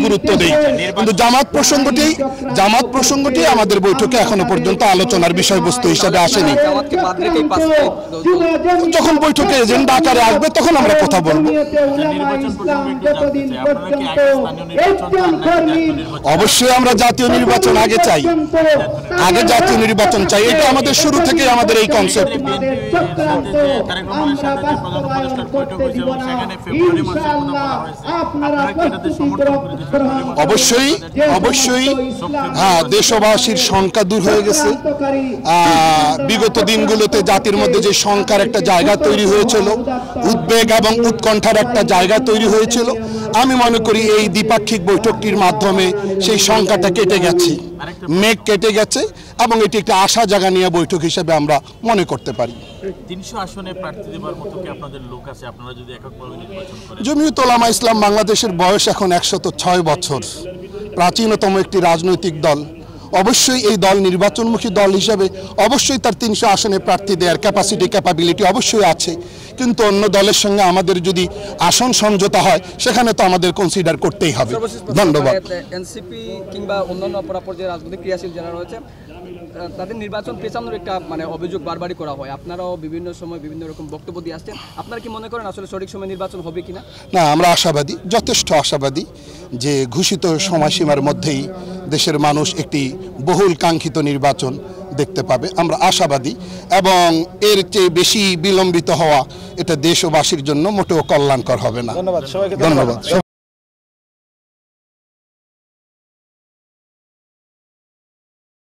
গুরুত্ব দেই, কিন্তু জামাত প্রসঙ্গটি আমাদের বৈঠকে এখনো পর্যন্ত আলোচনার বিষয়বস্তু হিসেবে আসেনি। যখন বৈঠকে এজেন্ডা আকারে আসবে তখন আমরা কথা বলবো। অবশ্যই আমরা জাতীয় নির্বাচন আগে চাই, এটা আমাদের শুরু থেকে আমাদের এই কনসেপ্ট। অবশ্যই হ্যাঁ, দেশবাসীর শঙ্কা দূর হয়ে গেছে। বিগত দিনগুলোতে জাতির মধ্যে যে শঙ্কার একটা জায়গা তৈরি হয়েছিল, উদ্বেগ এবং উৎকণ্ঠার একটা জায়গা তৈরি হয়েছিল, আমি মনে করি এই দ্বিপাক্ষিক বৈঠকটির মাধ্যমে সেই শঙ্কাটা কেটে গেছে, মেঘ কেটে গেছে, এবং এটি একটা আশা জাগা নিয়ে বৈঠক হিসেবে আমরা মনে করতে পারি। ৩০০ আসনে প্রার্থী দেওয়ার মতো কি আপনাদের লোক আছে? আপনারা যদি এককভাবে নির্বাচন করেন? জমিয়ত উলামা ইসলাম বাংলাদেশের বয়স এখন 106 বছর, প্রাচীনতম একটি রাজনৈতিক দল। অবশ্যই এই দল নির্বাচনমুখী দল হিসেবে অবশ্যই তার ৩০০ আসনে প্রার্থী দেওয়ার ক্যাপাবিলিটি অবশ্যই আছে, কিন্তু অন্য দলের সঙ্গে আমাদের যদি আসন সমঝোতা হয় সেখানে তো আমাদের কনসিডার করতেই হবে। ধন্যবাদ। এনসিপি কিংবা অন্যান্য অপরাপর যে রাজনৈতিক ক্রিয়াশীল যারা রয়েছে তাদের নির্বাচন পেছানোর একটা অভিযোগ বারবারই করা হয়, আপনারাও বিভিন্ন সময় বিভিন্ন রকম বক্তব্য দিয়ে আসছেন, আপনারা কি মনে করেন আসলে সঠিক সময় নির্বাচন হবে কিনা? না, আমরা আশাবাদী, যথেষ্ট আশাবাদী যে ঘোষিত সময়সীমার মধ্যেই দেশের মানুষ একটি বহুল কাঙ্ক্ষিত নির্বাচন দেখতে পাবে। আমরা আশাবাদী, এবং এর চেয়ে বেশি বিলম্বিত হওয়া এটা দেশবাসীর জন্য মোটেও কল্যাণকর হবে না। ধন্যবাদ।